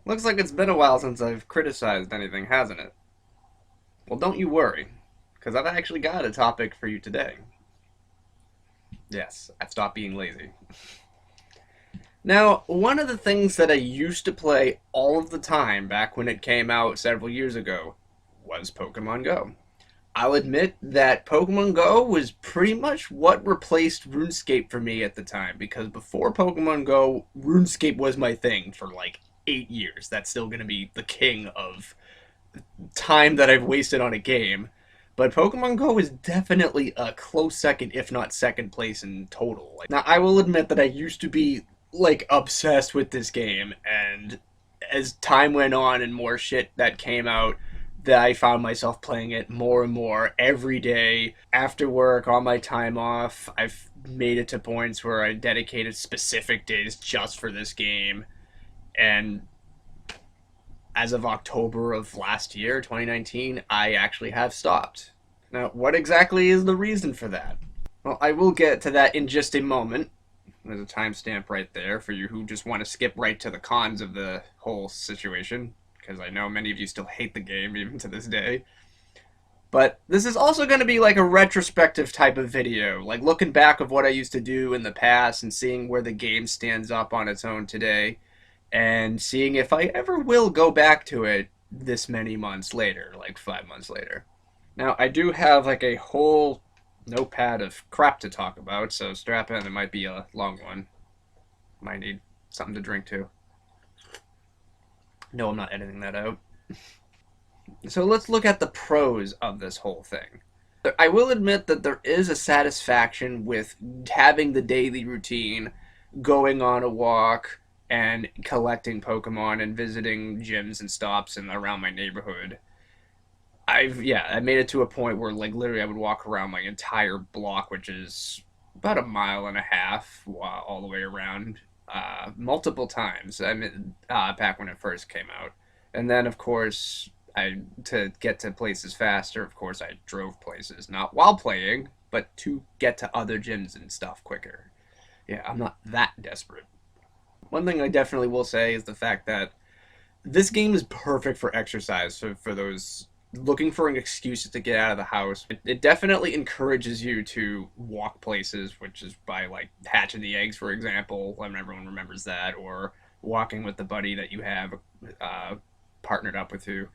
Looks like it's been a while since I've criticized anything, hasn't it? Well, don't you worry, because I've actually got a topic for you today. Yes, I've stopped being lazy. Now, one of the things that I used to play all of the time back when it came out several years ago was Pokemon Go. I'll admit that Pokemon Go was pretty much what replaced RuneScape for me at the time, because before Pokemon Go, RuneScape was my thing for like 8 years. That's still going to be the king of time that I've wasted on a game. But Pokemon Go is definitely a close second, if not second place in total. Now, I will admit that I used to be like obsessed with this game, and as time went on and more shit that came out, that I found myself playing it more and more every day after work, on my time off. I've made it to points where I dedicated specific days just for this game, and as of October of last year, 2019, I actually have stopped. Now, what exactly is the reason for that? Well, I will get to that in just a moment. There's a timestamp right there for you who just want to skip right to the cons of the whole situation, because I know many of you still hate the game even to this day. But this is also going to be like a retrospective type of video, like looking back of what I used to do in the past and seeing where the game stands up on its own today, and seeing if I ever will go back to it this many months later, like 5 months later. Now, I do have like a whole notepad of crap to talk about, so strap in. It might be a long one. Might need something to drink too. No, I'm not editing that out. So let's look at the pros of this whole thing. I will admit that there is a satisfaction with having the daily routine, going on a walk, and collecting Pokemon and visiting gyms and stops and around my neighborhood. I made it to a point where like literally I would walk around my entire block, which is about a mile and a half all the way around, multiple times. I mean, back when it first came out, and then of course I to get to places faster. Of course, I drove places not while playing, but to get to other gyms and stuff quicker. Yeah, I'm not that desperate. One thing I definitely will say is the fact that this game is perfect for exercise. So for those looking for an excuse to get out of the house, it definitely encourages you to walk places, which is by like hatching the eggs, for example, when everyone remembers that, or walking with the buddy that you have partnered up with you.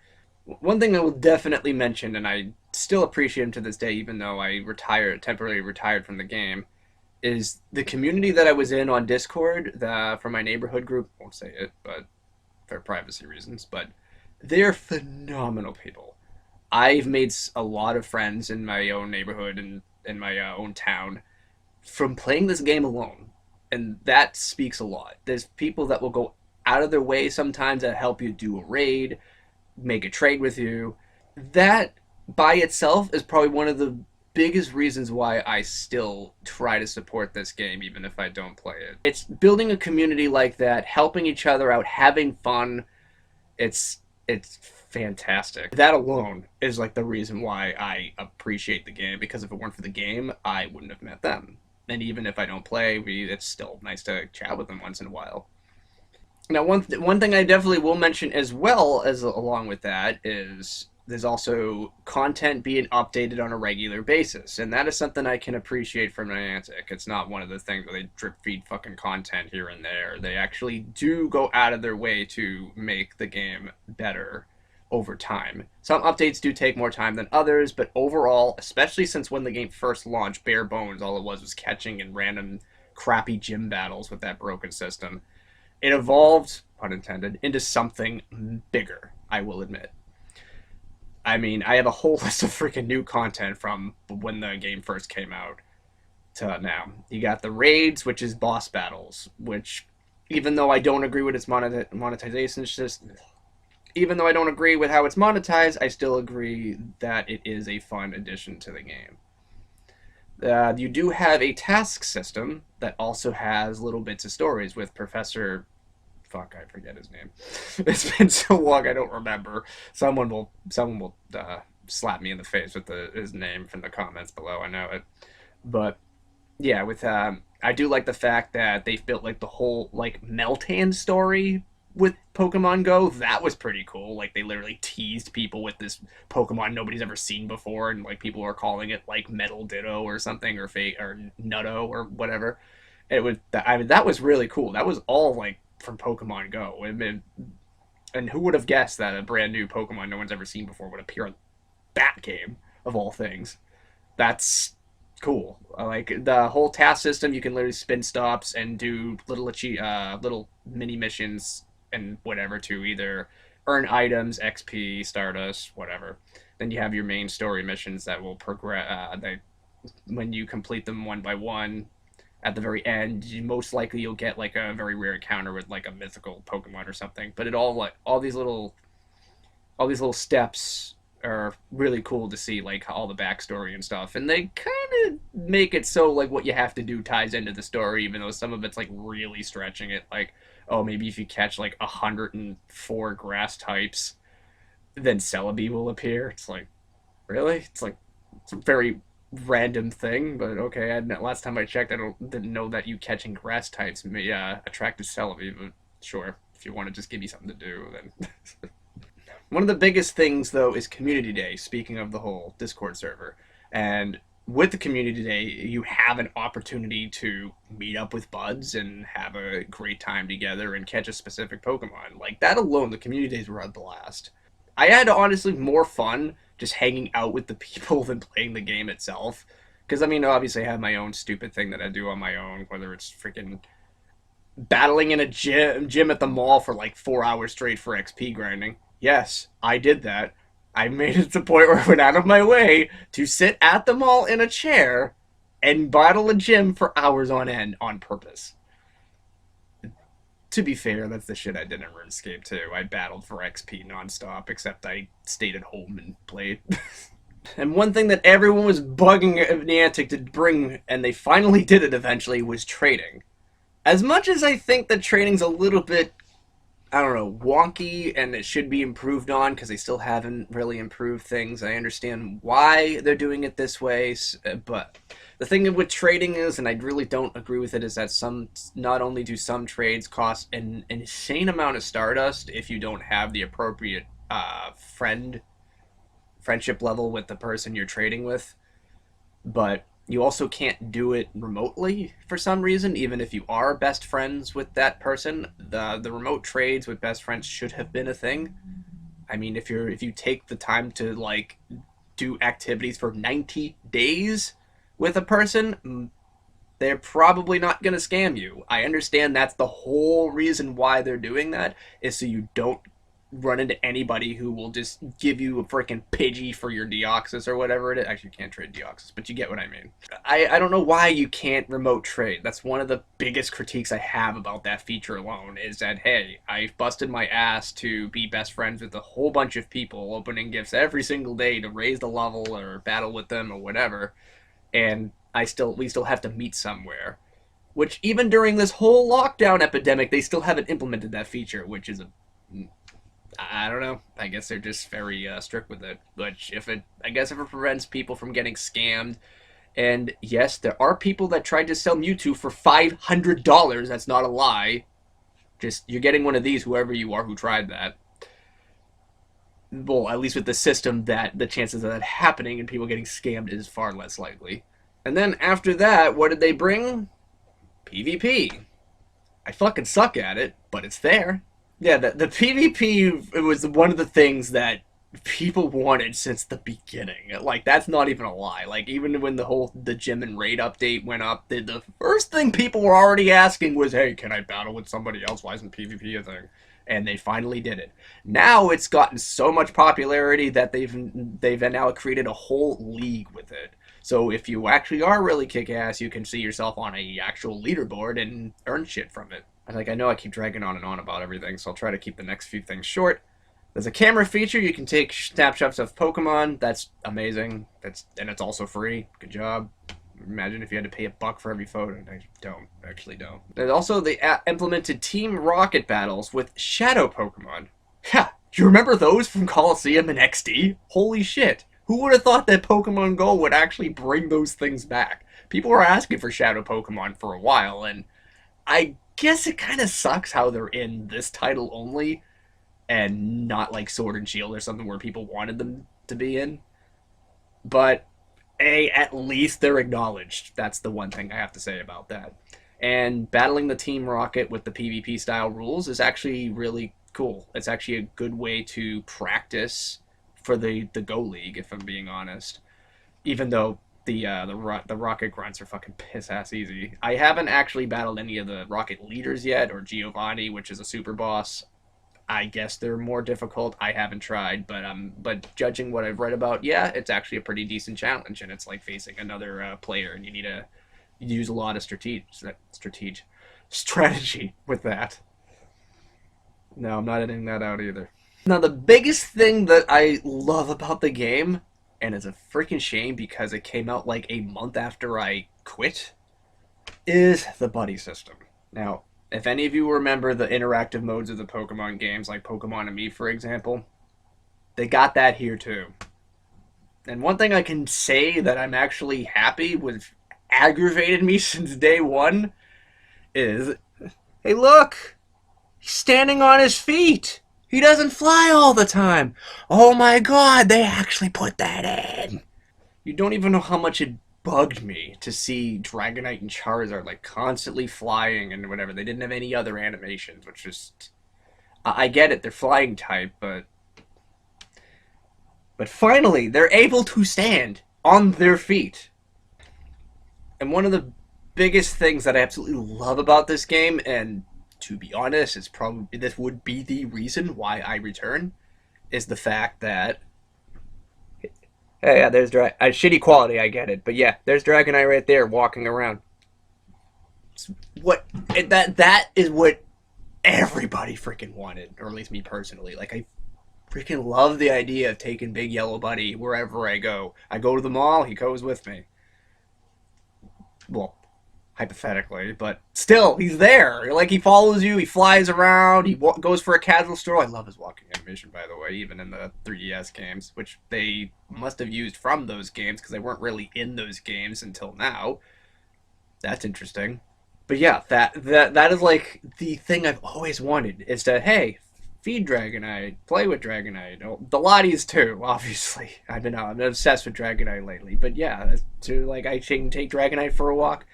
One thing I will definitely mention, and I still appreciate him to this day, even though I temporarily retired from the game, is the community that I was in on Discord for my neighborhood group. I won't say it, but for privacy reasons. But they're phenomenal people. I've made a lot of friends in my own neighborhood and in my own town from playing this game alone, and that speaks a lot. There's people that will go out of their way sometimes to help you do a raid, make a trade with you. That by itself is probably one of the biggest reasons why I still try to support this game even if I don't play it. It's building a community like that, helping each other out, having fun. It's fantastic. That alone is like the reason why I appreciate the game, because if it weren't for the game, I wouldn't have met them. And even if I don't play, it's still nice to chat with them once in a while. Now, one thing I definitely will mention as well as along with that is there's also content being updated on a regular basis, and that is something I can appreciate from Niantic. It's not one of the things where they drip feed fucking content here and there. They actually do go out of their way to make the game better over time. Some updates do take more time than others, but overall, especially since when the game first launched, bare bones, all it was catching in random crappy gym battles with that broken system. It evolved, pun intended, into something bigger, I will admit. I mean, I have a whole list of freaking new content from when the game first came out to now. You got the raids, which is boss battles, which, even though I don't agree with its monetization, it's just, even though I don't agree with how it's monetized, I still agree that it is a fun addition to the game. You do have a task system that also has little bits of stories with Professor. Fuck, I forget his name. It's been so long, I don't remember. Someone will slap me in the face with his name from the comments below. I know it, but yeah, with I do like the fact that they've built like the whole like Meltan story with Pokemon Go, that was pretty cool. Like they literally teased people with this Pokemon nobody's ever seen before, and like people were calling it like Metal Ditto or something, or Fate or Nutto or whatever. It was, I mean, that was really cool. That was all like from Pokemon Go. I mean, and who would have guessed that a brand new Pokemon no one's ever seen before would appear on that game of all things? That's cool. Like the whole task system, you can literally spin stops and do little mini missions and whatever to either earn items, XP, Stardust, whatever. Then you have your main story missions that will progress. When you complete them one by one, at the very end, most likely you'll get like a very rare encounter with like a mythical Pokemon or something. But it all like all these little steps are really cool to see, like all the backstory and stuff. And they kind of make it so like what you have to do ties into the story, even though some of it's like really stretching it. Like, oh, maybe if you catch like 104 grass types, then Celebi will appear. It's like, really? It's like it's a very random thing, but okay. Last time I checked, didn't know that you catching grass types may attracted Celebi, but sure, if you want to just give me something to do, then. One of the biggest things, though, is Community Day, speaking of the whole Discord server. And with the Community Day, you have an opportunity to meet up with buds and have a great time together and catch a specific Pokemon. Like, that alone, the Community Days were a blast. I had, honestly, more fun just hanging out with the people than playing the game itself. Because, I mean, obviously I have my own stupid thing that I do on my own, whether it's freaking battling in a gym at the mall for like 4 hours straight for XP grinding. Yes, I did that. I made it to the point where I went out of my way to sit at the mall in a chair and battle a gym for hours on end on purpose. To be fair, that's the shit I did in RuneScape too. I battled for XP nonstop, except I stayed at home and played. And one thing that everyone was bugging Niantic to bring, and they finally did it eventually, was trading. As much as I think that trading's a little bit, I don't know, wonky and it should be improved on because they still haven't really improved things. I understand why they're doing it this way, but the thing with trading is, and I really don't agree with it, is that not only do some trades cost an insane amount of Stardust if you don't have the appropriate friendship level with the person you're trading with, but you also can't do it remotely for some reason, even if you are best friends with that person. The remote trades with best friends should have been a thing. I mean, if you take the time to like do activities for 90 days with a person, they're probably not going to scam you. I understand that's the whole reason why they're doing that, is so you don't run into anybody who will just give you a freaking Pidgey for your Deoxys or whatever it is. Actually, you can't trade Deoxys, but you get what I mean. I don't know why you can't remote trade. That's one of the biggest critiques I have about that feature alone, is that, hey, I busted my ass to be best friends with a whole bunch of people, opening gifts every single day to raise the level or battle with them or whatever, and we still have to meet somewhere. Which, even during this whole lockdown epidemic, they still haven't implemented that feature, which is I don't know. I guess they're just very strict with it. Which, if it prevents people from getting scammed. And yes, there are people that tried to sell Mewtwo for $500. That's not a lie. Just, you're getting one of these, whoever you are who tried that. Well, at least with the system, that the chances of that happening and people getting scammed is far less likely. And then after that, what did they bring? PvP. I fucking suck at it, but it's there. Yeah, the PvP, it was one of the things that people wanted since the beginning. Like, that's not even a lie. Like, even when the gym and raid update went up, the first thing people were already asking was, hey, can I battle with somebody else? Why isn't PvP a thing? And they finally did it. Now it's gotten so much popularity that they've now created a whole league with it. So if you actually are really kick-ass, you can see yourself on a actual leaderboard and earn shit from it. I know I keep dragging on and on about everything, so I'll try to keep the next few things short. There's a camera feature. You can take snapshots of Pokemon. That's amazing. And it's also free. Good job. Imagine if you had to pay $1 for every photo. I actually don't. There's also the implemented Team Rocket battles with Shadow Pokemon. Yeah, do you remember those from Coliseum and XD? Holy shit. Who would have thought that Pokemon Go would actually bring those things back? People were asking for Shadow Pokemon for a while, and I guess it kind of sucks how they're in this title only, and not like Sword and Shield or something where people wanted them to be in. But at least they're acknowledged. That's the one thing I have to say about that. And battling the Team Rocket with the PvP style rules is actually really cool. It's actually a good way to practice for the Go League, if I'm being honest. Even though the Rocket grunts are fucking piss ass easy. I haven't actually battled any of the Rocket leaders yet, or Giovanni, which is a super boss. I guess they're more difficult. I haven't tried, but judging what I've read about, yeah, it's actually a pretty decent challenge, and it's like facing another player, and you need to use a lot of strategy with that. No, I'm not editing that out either. Now, the biggest thing that I love about the game, and it's a freaking shame because it came out like a month after I quit, is the buddy system. Now, if any of you remember the interactive modes of the Pokemon games, like Pokemon and Me, for example, they got that here too. And one thing I can say that I'm actually happy with aggravated me since day one is, hey, look, he's standing on his feet. He doesn't fly all the time. Oh my god, they actually put that in. You don't even know how much it bugged me to see Dragonite and Charizard like constantly flying and whatever. They didn't have any other animations, which just I get it, they're flying type, but finally they're able to stand on their feet. And one of the biggest things that I absolutely love about this game, and to be honest, it's probably this would be the reason why I return, is the fact that yeah, there's shitty quality, I get it, but yeah, there's Dragonite right there walking around. What that is what everybody freaking wanted, or at least me personally. Like, I freaking love the idea of taking Big Yellow Buddy wherever I go. I go to the mall, he goes with me. Well, hypothetically, but still, he's there. Like, he follows you, he flies around, he goes for a casual stroll. I love his walking animation, by the way, even in the 3DS games, which they must have used from those games because they weren't really in those games until now. That's interesting. But yeah, that is like the thing I've always wanted, is to, hey, feed Dragonite, play with Dragonite. Oh, the Lotties too, obviously. I'm obsessed with Dragonite lately. But yeah, to like I can take Dragonite for a walk.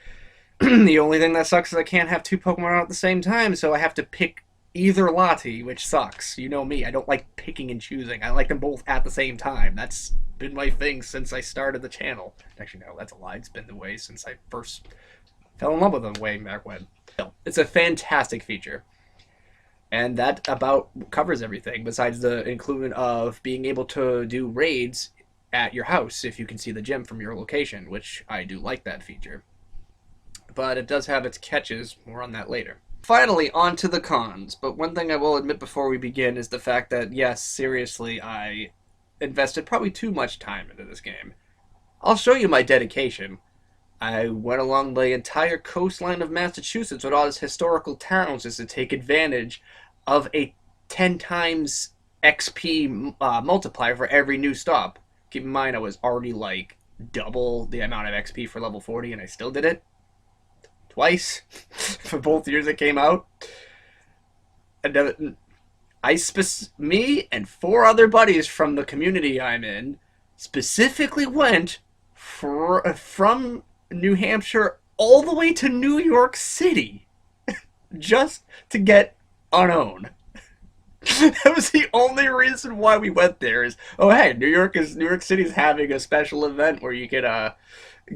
The only thing that sucks is I can't have two Pokemon out at the same time, so I have to pick either Lottie, which sucks. You know me, I don't like picking and choosing. I like them both at the same time. That's been my thing since I started the channel. Actually, no, that's a lie. It's been the way since I first fell in love with them way back when. It's a fantastic feature. And that about covers everything, besides the inclusion of being able to do raids at your house if you can see the gym from your location, which I do like that feature. But it does have its catches, more on that later. Finally, on to the cons, but one thing I will admit before we begin is the fact that, yes, seriously, I invested probably too much time into this game. I'll show you my dedication. I went along the entire coastline of Massachusetts with all its historical towns just to take advantage of a 10 times XP multiplier for every new stop. Keep in mind, I was already like double the amount of XP for level 40, and I still did it twice for both years it came out. And me and 4 other buddies from the community I'm in specifically went from New Hampshire all the way to New York City just to get Unown. That was the only reason why we went there. Is, oh hey, New York City's having a special event where you can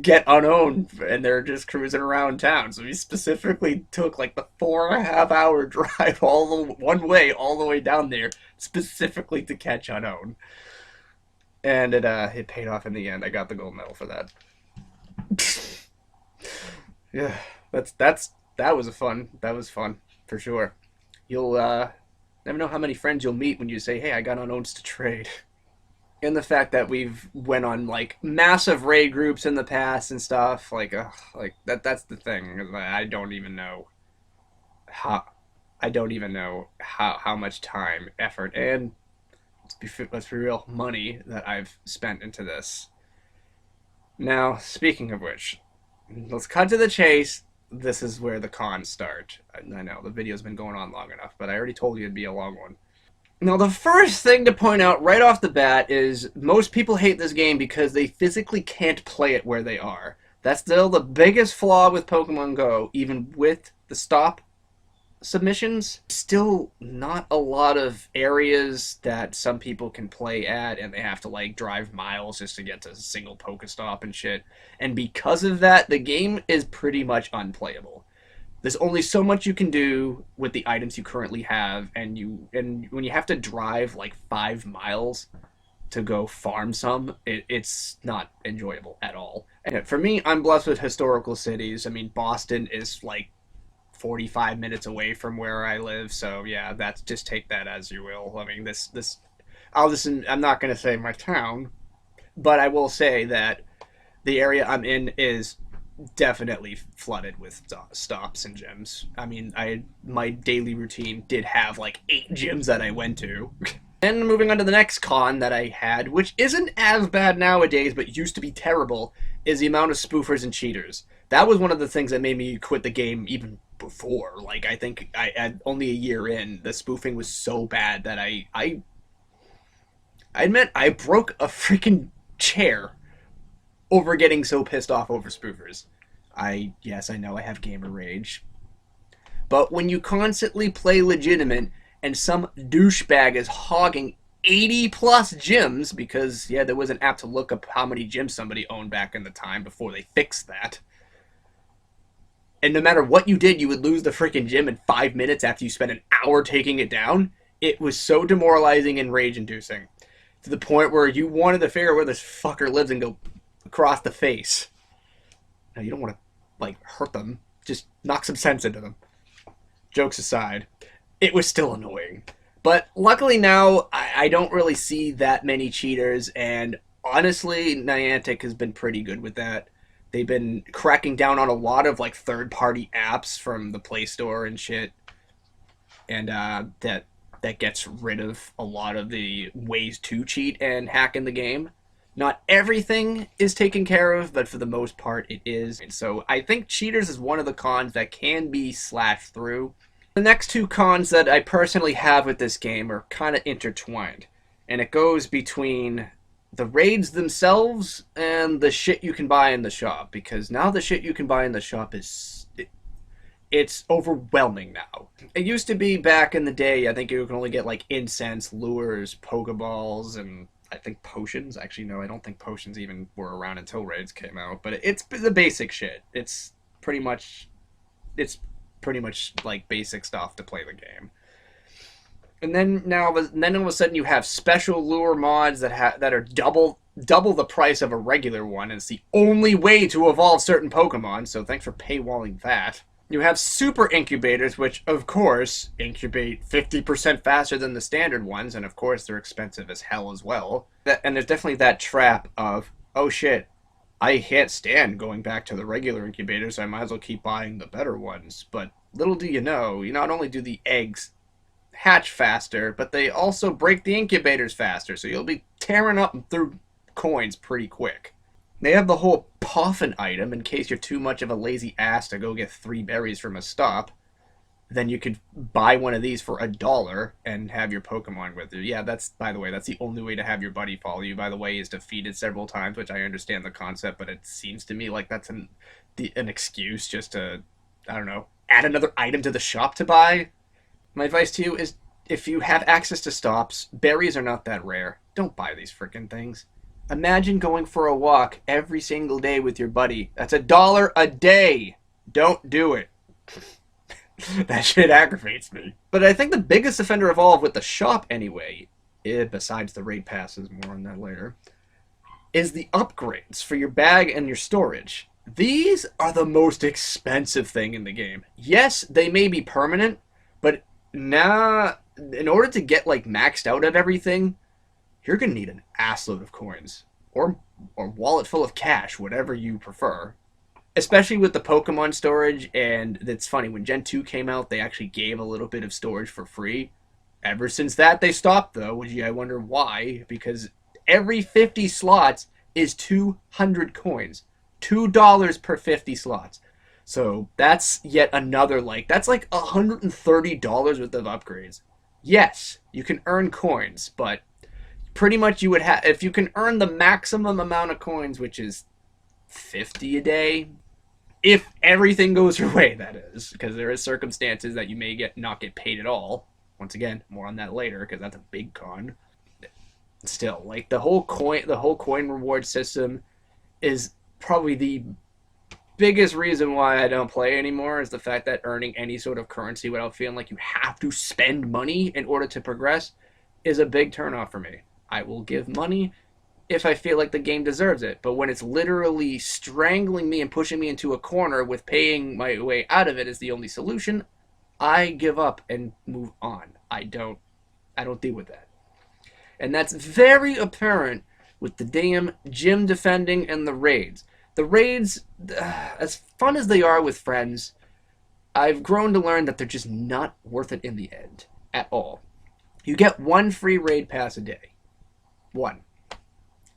get Unown, and they're just cruising around town. So we specifically took like the 4.5-hour drive all the one way all the way down there specifically to catch Unown. And it paid off in the end. I got the gold medal for that. Yeah, that was fun for sure. You'll never know how many friends you'll meet when you say, hey, I got Unowns to trade. And the fact that we've went on like massive raid groups in the past and stuff, like that's the thing. I don't even know how much time, effort, and let's be real, money that I've spent into this. Now, speaking of which, let's cut to the chase. This is where the cons start. I know the video's been going on long enough, but I already told you it'd be a long one. Now, the first thing to point out right off the bat is most people hate this game because they physically can't play it where they are. That's still the biggest flaw with Pokemon Go, even with the stop submissions. Still not a lot of areas that some people can play at, and they have to like drive miles just to get to a single Pokestop and shit. And because of that, the game is pretty much unplayable. There's only so much you can do with the items you currently have, and when you have to drive like 5 miles to go farm some, it's not enjoyable at all. And for me, I'm blessed with historical cities. I mean, Boston is like 45 minutes away from where I live, so yeah, that's just take that as you will. I mean, I'm not gonna say my town, but I will say that the area I'm in is definitely flooded with stops and gyms. I mean, I my daily routine did have like 8 gyms that I went to. And moving on to the next con that I had, which isn't as bad nowadays but used to be terrible, is the amount of spoofers and cheaters. That was one of the things that made me quit the game even before. Like, I think I had only a year in, the spoofing was so bad that I admit I broke a freaking chair over getting so pissed off over spoofers. Yes, I know I have gamer rage. But when you constantly play legitimate and some douchebag is hogging 80 plus gyms, because yeah, there was an app to look up how many gyms somebody owned back in the time before they fixed that. And no matter what you did, you would lose the freaking gym in 5 minutes after you spent an hour taking it down. It was so demoralizing and rage inducing. To the point where you wanted to figure out where this fucker lives and go across the face. Now, you don't want to, like, hurt them. Just knock some sense into them. Jokes aside, it was still annoying. But luckily now, I don't really see that many cheaters, and honestly, Niantic has been pretty good with that. They've been cracking down on a lot of, like, third-party apps from the Play Store and shit. And that gets rid of a lot of the ways to cheat and hack in the game. Not everything is taken care of, but for the most part it is. And so I think cheaters is one of the cons that can be slashed through. The next two cons that I personally have with this game are kind of intertwined. And it goes between the raids themselves and the shit you can buy in the shop. Because now the shit you can buy in the shop it's overwhelming now. It used to be back in the day, I think you could only get like incense, lures, Pokeballs, and I think potions. Actually, no, I don't think potions even were around until raids came out. But it's the basic shit. It's pretty much like basic stuff to play the game. And then all of a sudden you have special lure mods that are double the price of a regular one, and it's the only way to evolve certain Pokemon. So thanks for paywalling that. You have super incubators, which, of course, incubate 50% faster than the standard ones, and of course, they're expensive as hell as well. And there's definitely that trap of, oh shit, I can't stand going back to the regular incubators, so I might as well keep buying the better ones. But little do you know, not only do the eggs hatch faster, but they also break the incubators faster, so you'll be tearing up through coins pretty quick. They have the whole Puffin item in case you're too much of a lazy ass to go get 3 berries from a stop. Then you could buy one of these for $1 and have your Pokemon with you. Yeah, by the way, that's the only way to have your buddy follow you, by the way, is defeated several times, which I understand the concept, but it seems to me like that's an excuse just to, I don't know, add another item to the shop to buy. My advice to you is, if you have access to stops, berries are not that rare. Don't buy these freaking things. Imagine going for a walk every single day with your buddy. That's $1 a day. Don't do it. That shit aggravates me. But I think the biggest offender of all with the shop anyway, besides the raid passes, more on that later, is the upgrades for your bag and your storage. These are the most expensive thing in the game. Yes, they may be permanent, but nah, in order to get like maxed out of everything, you're going to need an assload of coins. Or a wallet full of cash, whatever you prefer. Especially with the Pokemon storage, and it's funny, when Gen 2 came out, they actually gave a little bit of storage for free. Ever since that, they stopped, though, which I wonder why, because every 50 slots is 200 coins. $2 per 50 slots. So that's yet another, that's like $130 worth of upgrades. Yes, you can earn coins, but pretty much you would have, if you can earn the maximum amount of coins, which is 50 a day, if everything goes your way, that is, because there is circumstances that you may not get paid at all. Once again, more on that later, because that's a big con. Still, like the whole coin reward system is probably the biggest reason why I don't play anymore, is the fact that earning any sort of currency without feeling like you have to spend money in order to progress is a big turnoff for me. I will give money if I feel like the game deserves it, but when it's literally strangling me and pushing me into a corner with paying my way out of it as the only solution, I give up and move on. I don't deal with that. And that's very apparent with the damn gym defending and the raids. The raids, as fun as they are with friends, I've grown to learn that they're just not worth it in the end at all. You get one free raid pass a day. One.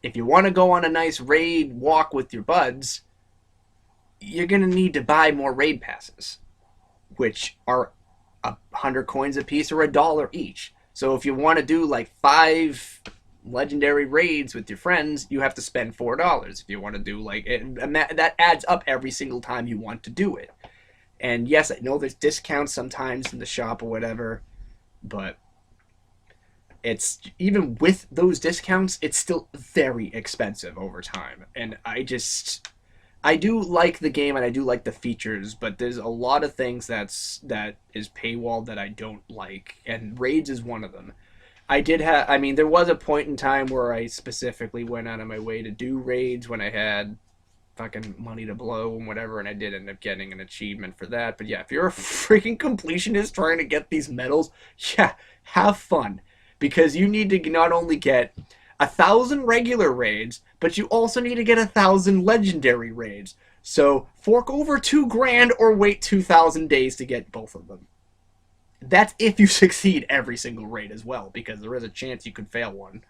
If you want to go on a nice raid walk with your buds, you're going to need to buy more raid passes, which are 100 coins a piece or $1 each. So if you want to do like 5 legendary raids with your friends, you have to spend $4. If you want to do like it, that adds up every single time you want to do it. And yes, I know there's discounts sometimes in the shop or whatever, but it's even with those discounts, it's still very expensive over time. And I do like the game and I do like the features, but there's a lot of things that is paywall that I don't like, and raids is one of them. I mean, there was a point in time where I specifically went out of my way to do raids when I had fucking money to blow and whatever, and I did end up getting an achievement for that. But yeah, if you're a freaking completionist trying to get these medals, yeah, have fun, because you need to not only get 1,000 regular raids, but you also need to get 1,000 legendary raids. So fork over $2,000 or wait 2,000 days to get both of them. That's if you succeed every single raid as well, because there is a chance you could fail one.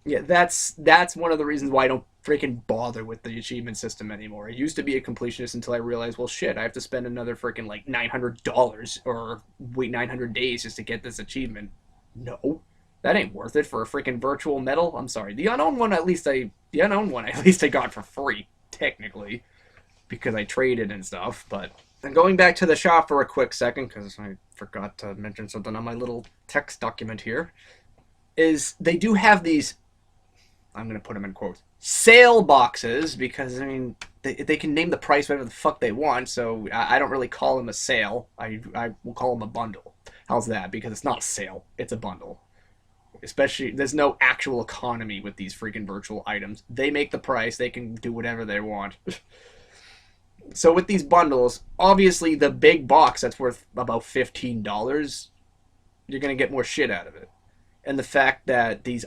Yeah, that's one of the reasons why I don't freaking bother with the achievement system anymore. I used to be a completionist until I realized, well, shit, I have to spend another freaking like $900 or wait 900 days just to get this achievement. No, that ain't worth it for a freaking virtual medal. I'm sorry. The unknown one at least I got for free technically, because I traded and stuff. But and going back to the shop for a quick second, because I forgot to mention something on my little text document here, is they do have these, I'm going to put them in quotes, sale boxes, because, I mean, they can name the price whatever the fuck they want, so I don't really call them a sale. I will call them a bundle. How's that? Because it's not a sale, it's a bundle. Especially, there's no actual economy with these freaking virtual items. They make the price, they can do whatever they want. So with these bundles, obviously the big box that's worth about $15, you're going to get more shit out of it. And the fact that these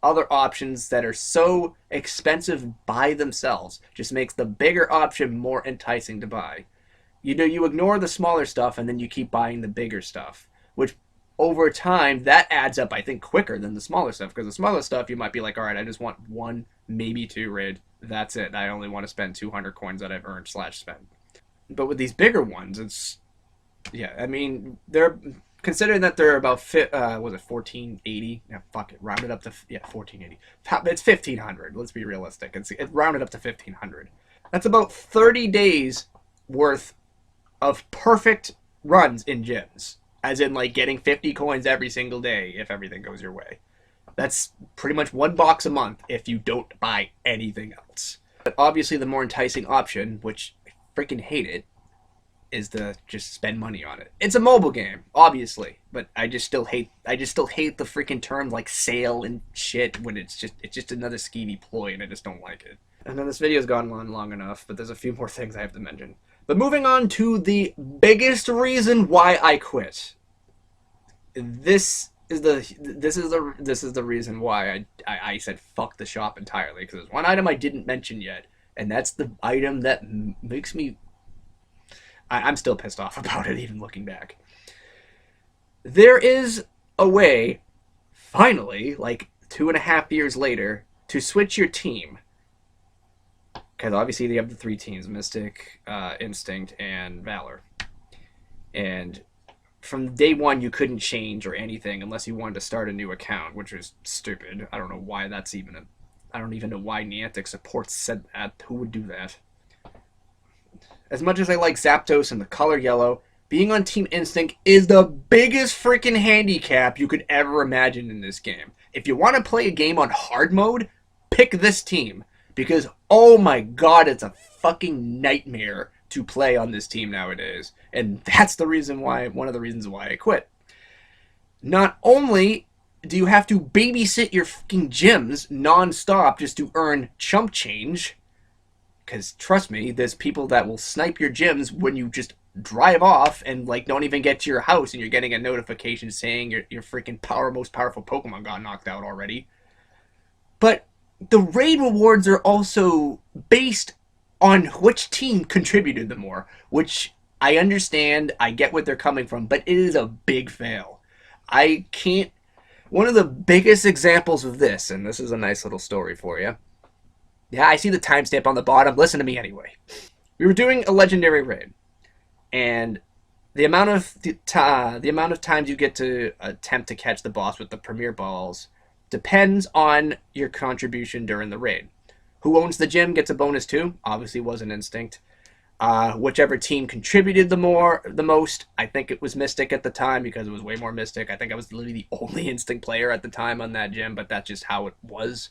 other options that are so expensive by themselves just makes the bigger option more enticing to buy. You ignore the smaller stuff and then you keep buying the bigger stuff, which over time that adds up, I think, quicker than the smaller stuff, because the smaller stuff you might be like, all right, I just want one, maybe two raid, that's it, I only want to spend 200 coins that I've earned slash spent. But with these bigger ones, it's, yeah, I mean, they're, considering that they're about was it 1480? Yeah, fuck it, rounded up to, yeah, 1480. It's 1500. Let's be realistic. It rounded up to 1500. That's about 30 days worth of perfect runs in gyms, as in like getting 50 coins every single day if everything goes your way. That's pretty much one box a month if you don't buy anything else. But obviously, the more enticing option, which I freaking hate it, is to just spend money on it. It's a mobile game, obviously, but I just still hate the freaking term like sale and shit, when it's just another skeevy ploy, and I just don't like it. And then this video's gone on long enough, but there's a few more things I have to mention. But moving on to the biggest reason why I quit. This is the reason why I said fuck the shop entirely, because there's one item I didn't mention yet, and that's the item that makes me, I'm still pissed off about it, even looking back. There is a way, finally, like 2.5 years later, to switch your team. Because obviously they have the 3 teams, Mystic, Instinct, and Valor. And from day one you couldn't change or anything unless you wanted to start a new account, which was stupid. I don't know why that's even a. I don't even know why Niantic support said that. Who would do that? As much as I like Zapdos and the color yellow, being on Team Instinct is the biggest freaking handicap you could ever imagine in this game. If you want to play a game on hard mode, pick this team. Because, oh my god, it's a fucking nightmare to play on this team nowadays. And that's the reason why, one of the reasons why I quit. Not only do you have to babysit your fucking gyms non-stop just to earn chump change, because trust me, there's people that will snipe your gyms when you just drive off and like don't even get to your house and you're getting a notification saying your freaking most powerful Pokemon got knocked out already. But the raid rewards are also based on which team contributed the more, which I understand, I get what they're coming from, but it is a big fail. I can't. One of the biggest examples of this, and this is a nice little story for you. Yeah, I see the timestamp on the bottom. Listen to me anyway. We were doing a legendary raid, and the amount of times you get to attempt to catch the boss with the premier balls depends on your contribution during the raid. Who owns the gym gets a bonus too. Obviously, wasn't Instinct. Whichever team contributed the most. I think it was Mystic at the time because it was way more Mystic. I think I was literally the only Instinct player at the time on that gym, but that's just how it was.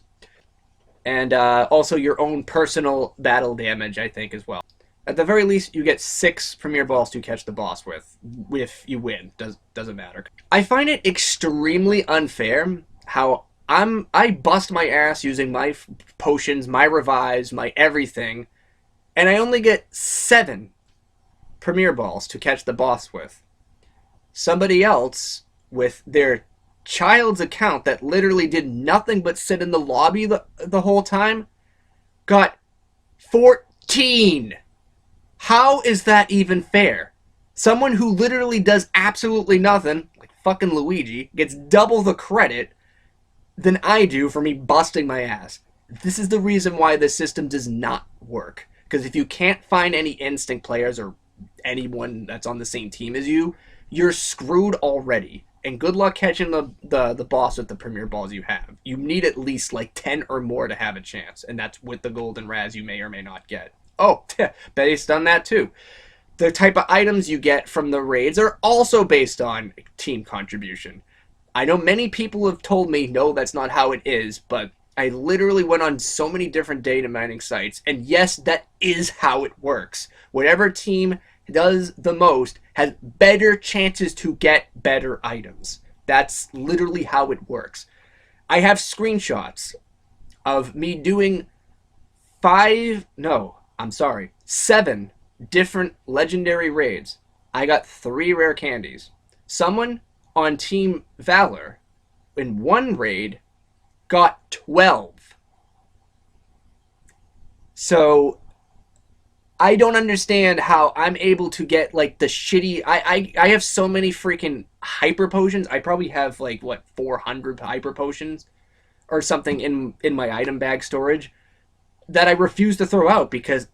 And also your own personal battle damage, I think, as well. At the very least, you get 6 Premier Balls to catch the boss with. If you win, doesn't matter. I find it extremely unfair how I bust my ass using my potions, my revives, my everything, and I only get 7 Premier Balls to catch the boss with. Somebody else with their child's account that literally did nothing but sit in the lobby the whole time got 14. How is that even fair? Someone who literally does absolutely nothing, like fucking Luigi, gets double the credit than I do for me busting my ass. This is the reason why this system does not work. Because if you can't find any Instinct players or anyone that's on the same team as you, you're screwed already. And good luck catching the boss with the Premier Balls you have. You need at least like 10 or more to have a chance. And that's with the Golden Raz you may or may not get. Oh, based on that too. The type of items you get from the raids are also based on team contribution. I know many people have told me, no, that's not how it is, but I literally went on so many different data mining sites, and yes, that is how it works. Whatever team does the most has better chances to get better items. That's literally how it works. I have screenshots of me doing 7 different legendary raids. I got 3 rare candies. Someone on Team Valor in one raid got 12. So I don't understand how I'm able to get like the shitty. I have so many freaking hyper potions. I probably have like 400 hyper potions or something in my item bag storage that I refuse to throw out because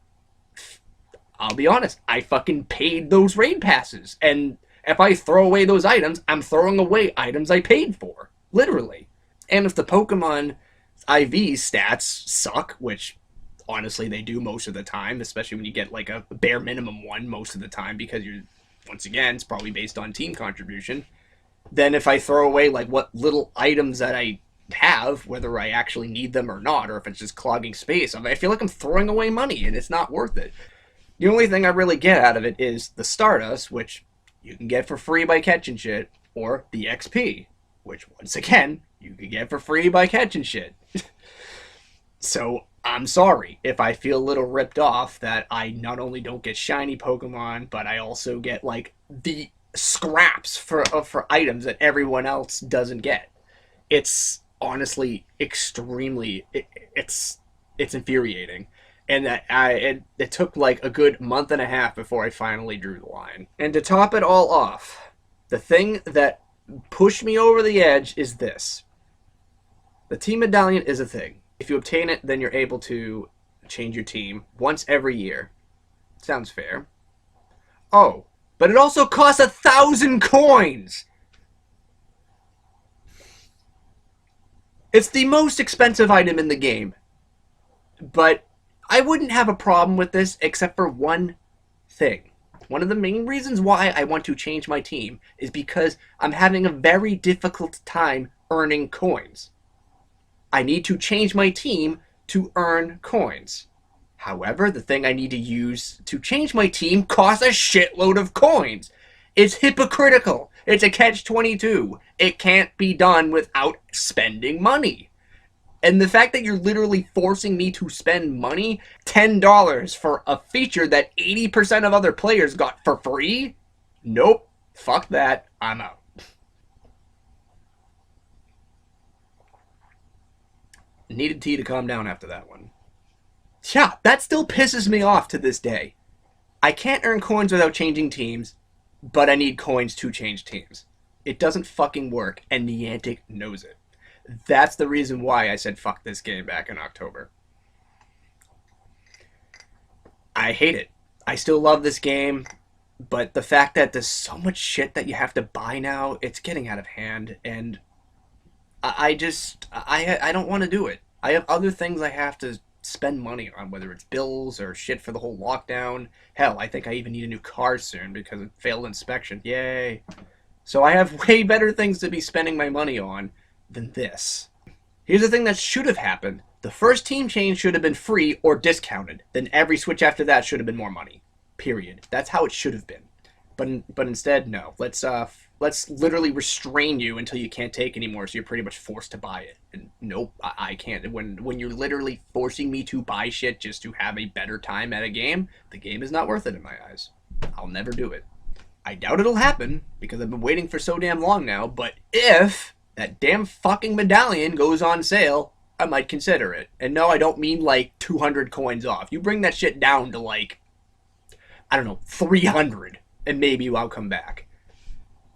I'll be honest, I fucking paid those raid passes, and if I throw away those items, I'm throwing away items I paid for, literally. And if the Pokemon IV stats suck, which honestly they do most of the time, especially when you get like a bare minimum one most of the time because you're, once again, it's probably based on team contribution, then if I throw away like what little items that I have, whether I actually need them or not, or if it's just clogging space, I feel like I'm throwing away money and it's not worth it. The only thing I really get out of it is the Stardust, which you can get for free by catching shit, or the XP, which once again, you can get for free by catching shit. So, I'm sorry if I feel a little ripped off that I not only don't get shiny Pokemon, but I also get like the scraps for items that everyone else doesn't get. It's honestly extremely, it's infuriating. And it took like a good month and a half before I finally drew the line. And to top it all off, the thing that pushed me over the edge is this. The team medallion is a thing. If you obtain it, then you're able to change your team once every year. Sounds fair. Oh, but it also costs 1,000 coins. It's the most expensive item in the game, but I wouldn't have a problem with this except for one thing. One of the main reasons why I want to change my team is because I'm having a very difficult time earning coins. I need to change my team to earn coins. However, the thing I need to use to change my team costs a shitload of coins. It's hypocritical. It's a catch-22. It can't be done without spending money. And the fact that you're literally forcing me to spend money, $10 for a feature that 80% of other players got for free? Nope. Fuck that. I'm out. Needed tea to calm down after that one. Yeah, that still pisses me off to this day. I can't earn coins without changing teams, but I need coins to change teams. It doesn't fucking work, and Niantic knows it. That's the reason why I said fuck this game back in October. I hate it. I still love this game, but the fact that there's so much shit that you have to buy now, it's getting out of hand, and I don't want to do it. I have other things I have to spend money on, whether it's bills or shit for the whole lockdown. Hell, I think I even need a new car soon because it failed inspection. Yay. So I have way better things to be spending my money on than this. Here's the thing that should have happened. The first team change should have been free or discounted. Then every switch after that should have been more money. Period. That's how it should have been. But instead, no. Let's literally restrain you until you can't take anymore, so you're pretty much forced to buy it. And nope, I can't. When you're literally forcing me to buy shit just to have a better time at a game, the game is not worth it in my eyes. I'll never do it. I doubt it'll happen, because I've been waiting for so damn long now, but if that damn fucking medallion goes on sale, I might consider it. And no, I don't mean like 200 coins off. You bring that shit down to like, I don't know, 300, and maybe I'll come back.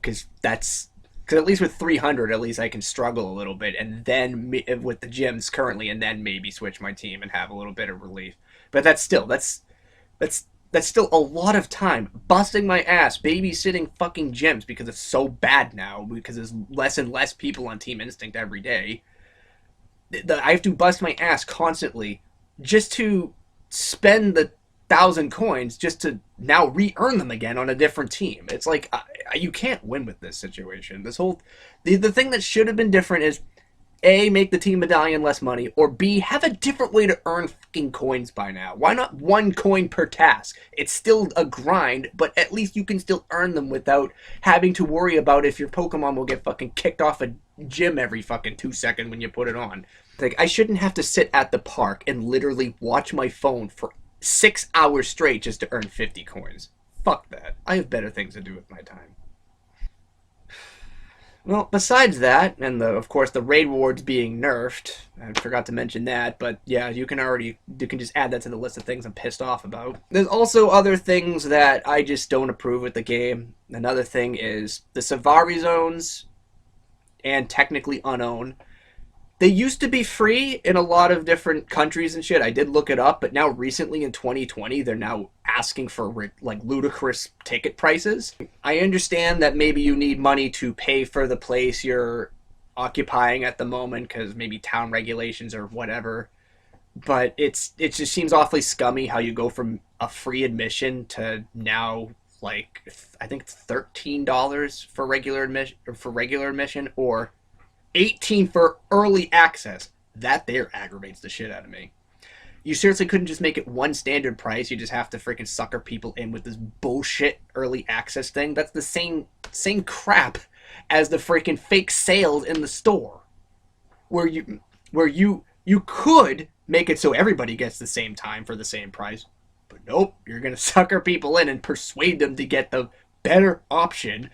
Because at least with 300, at least I can struggle a little bit, and then with the gyms currently, and then maybe switch my team and have a little bit of relief. But that's still a lot of time busting my ass babysitting fucking gyms because it's so bad now, because there's less and less people on Team Instinct every day. I have to bust my ass constantly just to spend the 1,000 coins just to now re-earn them again on a different team. It's like, you can't win with this situation. The thing that should have been different is A, make the team medallion less money, or B, have a different way to earn fucking coins by now. Why not 1 coin per task? It's still a grind, but at least you can still earn them without having to worry about if your Pokemon will get fucking kicked off a gym every fucking 2 seconds when you put it on. Like, I shouldn't have to sit at the park and literally watch my phone for 6 hours straight just to earn 50 coins. Fuck that. I have better things to do with my time. Well, besides that, and of course the raid rewards being nerfed, I forgot to mention that, but yeah, you can just add that to the list of things I'm pissed off about. There's also other things that I just don't approve with the game. Another thing is the Safari zones, and technically unowned. They used to be free in a lot of different countries and shit. I did look it up, but now recently in 2020, they're now asking for like ludicrous ticket prices. I understand that maybe you need money to pay for the place you're occupying at the moment because maybe town regulations or whatever. But it just seems awfully scummy how you go from a free admission to now like I think $13 for regular admission or 18 for early access. That there aggravates the shit out of me. You seriously couldn't just make it one standard price. You just have to freaking sucker people in with this bullshit early access thing. That's the same crap as the freaking fake sales in the store, where you could make it so everybody gets the same time for the same price. But nope, you're gonna sucker people in and persuade them to get the better option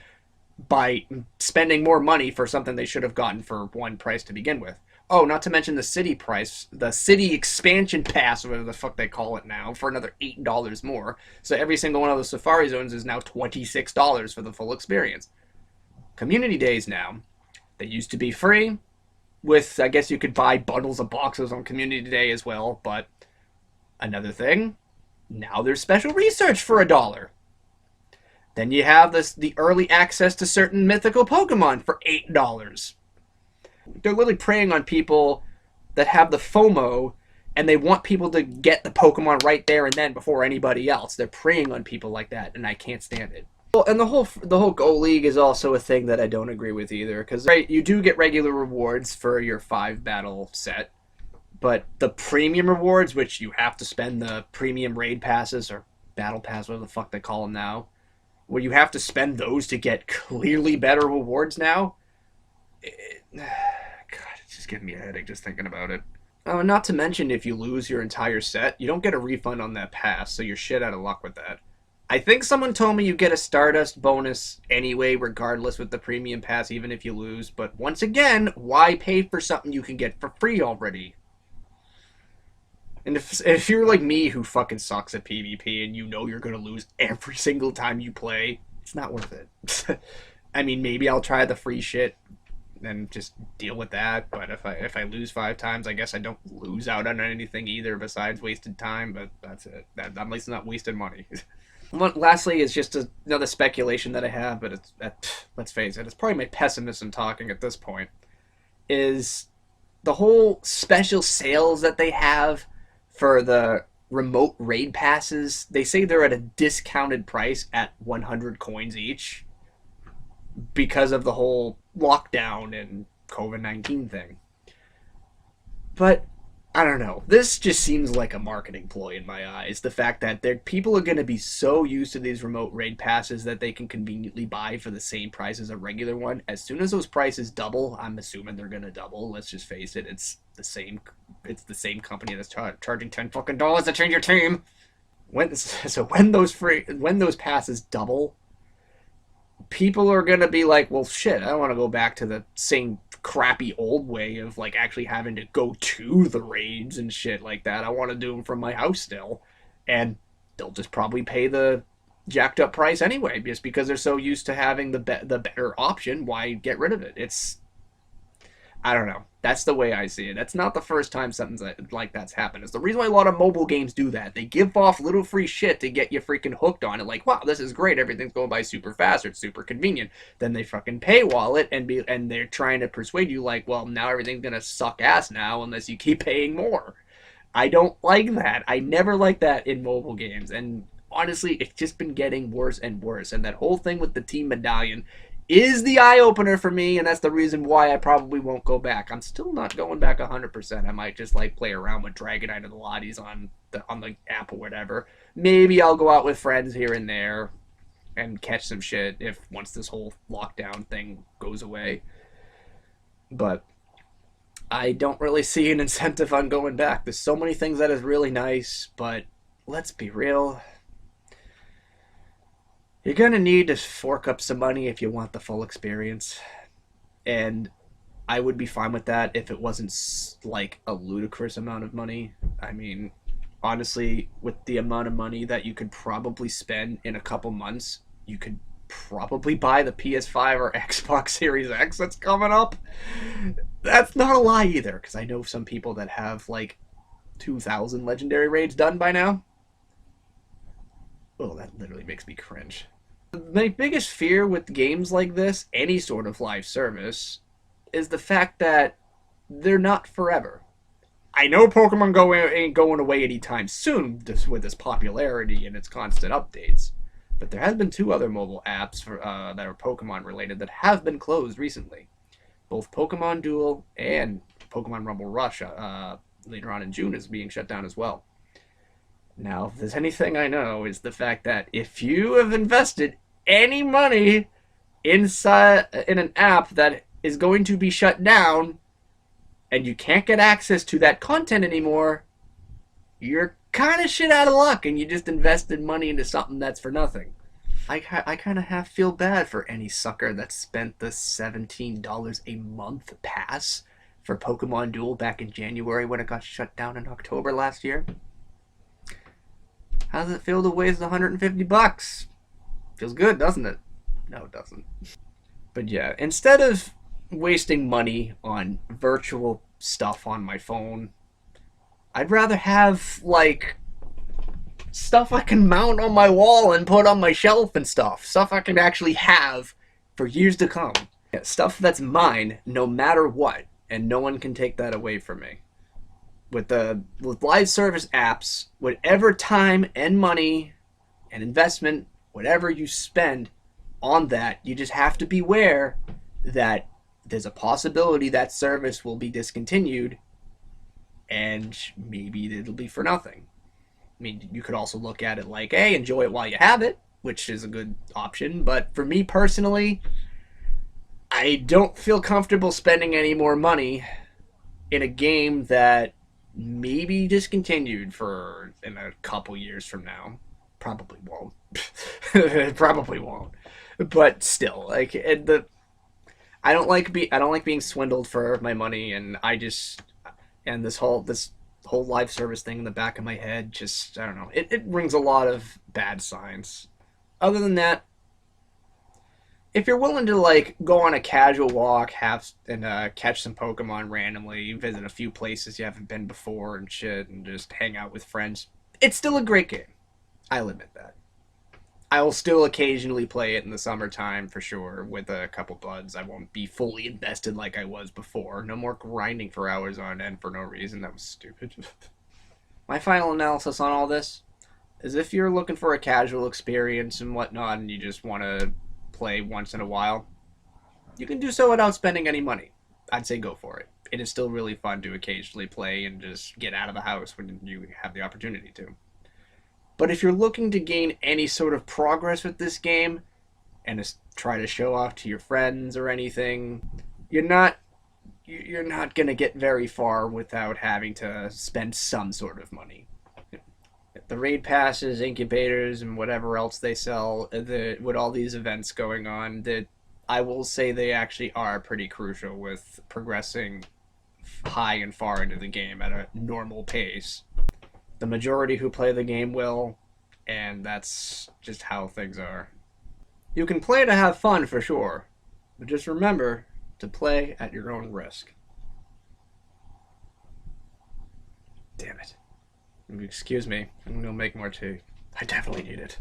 by spending more money for something they should have gotten for one price to begin with. Oh, not to mention the city price, the city expansion pass, whatever the fuck they call it now, for another $8 more. So every single one of those Safari zones is now $26 for the full experience. Community days now, they used to be free, with, I guess you could buy bundles of boxes on Community Day as well, but another thing, now there's special research for $1. Then you have the early access to certain mythical Pokemon for $8. They're literally preying on people that have the FOMO and they want people to get the Pokemon right there and then before anybody else. They're preying on people like that, and I can't stand it. Well, and the whole Go League is also a thing that I don't agree with either, because right, you do get regular rewards for your 5 battle set, but the premium rewards, which you have to spend the premium raid passes or battle pass, whatever the fuck they call them now, where you have to spend those to get clearly better rewards now. God, it's just giving me a headache just thinking about it. Oh, and not to mention, if you lose your entire set, you don't get a refund on that pass, so you're shit out of luck with that. I think someone told me you get a Stardust bonus anyway, regardless with the premium pass, even if you lose. But once again, why pay for something you can get for free already? And if you're like me, who fucking sucks at PvP, and you know you're going to lose every single time you play, it's not worth it. I mean, maybe I'll try the free shit and just deal with that. But if I lose 5 times, I guess I don't lose out on anything either besides wasted time. But that's it. At least not wasted money. Lastly, is just another speculation that I have, but let's face it, it's probably my pessimism talking at this point, is the whole special sales that they have for the remote raid passes. They say they're at a discounted price at 100 coins each because of the whole lockdown and COVID-19 thing. But I don't know. This just seems like a marketing ploy in my eyes. The fact that people are going to be so used to these remote raid passes that they can conveniently buy for the same price as a regular one. As soon as those prices double, I'm assuming they're going to double. Let's just face it. It's the same company that's charging $10 fucking dollars to change your team. When those passes double, people are going to be like, well, shit, I don't want to go back to the same crappy old way of like actually having to go to the raids and shit like that. I want to do them from my house still, and they'll just probably pay the jacked up price anyway, just because they're so used to having the better option. Why get rid of it? I don't know. That's the way I see it. That's not the first time something like that's happened. It's the reason why a lot of mobile games do that. They give off little free shit to get you freaking hooked on it. Like, wow, this is great. Everything's going by super fast. Or it's super convenient. Then they fucking paywall it and they're trying to persuade you like, well, now everything's gonna suck ass now unless you keep paying more. I don't like that. I never like that in mobile games. And honestly, it's just been getting worse and worse. And that whole thing with the team medallion is the eye-opener for me, and that's the reason why I probably won't go back. I'm still not going back 100%. I might just like play around with Dragonite or the Lotties on the app or whatever. Maybe I'll go out with friends here and there and catch some shit if once this whole lockdown thing goes away. But I don't really see an incentive on going back. There's so many things that is really nice, but let's be real. You're going to need to fork up some money if you want the full experience. And I would be fine with that if it wasn't like a ludicrous amount of money. I mean, honestly, with the amount of money that you could probably spend in a couple months, you could probably buy the PS5 or Xbox Series X that's coming up. That's not a lie either, because I know some people that have like 2,000 legendary raids done by now. Oh, that literally makes me cringe. My biggest fear with games like this, any sort of live service, is the fact that they're not forever. I know Pokemon Go ain't going away anytime soon with its popularity and its constant updates, but there has been 2 other mobile apps that are Pokemon related that have been closed recently. Both Pokemon Duel and Pokemon Rumble Rush later on in June is being shut down as well. Now, if there's anything I know, is the fact that if you have invested any money in an app that is going to be shut down and you can't get access to that content anymore, you're kind of shit out of luck and you just invested money into something that's for nothing. I kind of feel bad for any sucker that spent the $17 a month pass for Pokemon Duel back in January when it got shut down in October last year. How does it feel to waste $150? Feels good, doesn't it? No, it doesn't. But yeah, instead of wasting money on virtual stuff on my phone, I'd rather have, like, stuff I can mount on my wall and put on my shelf and stuff. Stuff I can actually have for years to come. Yeah, stuff that's mine no matter what, and no one can take that away from me. With live service apps, whatever time and money and investment, whatever you spend on that, you just have to beware that there's a possibility that service will be discontinued and maybe it'll be for nothing. I mean, you could also look at it like, hey, enjoy it while you have it, which is a good option. But for me personally, I don't feel comfortable spending any more money in a game that maybe discontinued for in a couple years from now. Probably won't. Probably won't. But still, like I don't like being swindled for my money, and this whole live service thing in the back of my head just I don't know. It rings a lot of bad signs. Other than that, if you're willing to like go on a casual walk, have and catch some Pokemon randomly, visit a few places you haven't been before and shit, and just hang out with friends, it's still a great game. I'll admit that. I will still occasionally play it in the summertime for sure with a couple buds. I won't be fully invested like I was before. No more grinding for hours on end for no reason. That was stupid. My final analysis on all this is if you're looking for a casual experience and whatnot and you just want to play once in a while, you can do so without spending any money. I'd say go for it. It is still really fun to occasionally play and just get out of the house when you have the opportunity to. But if you're looking to gain any sort of progress with this game and try to show off to your friends or anything, you're not going to get very far without having to spend some sort of money. The raid passes, incubators, and whatever else they sell, with all these events going on, that I will say they actually are pretty crucial with progressing high and far into the game at a normal pace. The majority who play the game will, and that's just how things are. You can play to have fun for sure, but just remember to play at your own risk. Damn it. Excuse me, I'm gonna make more tea. I definitely need it.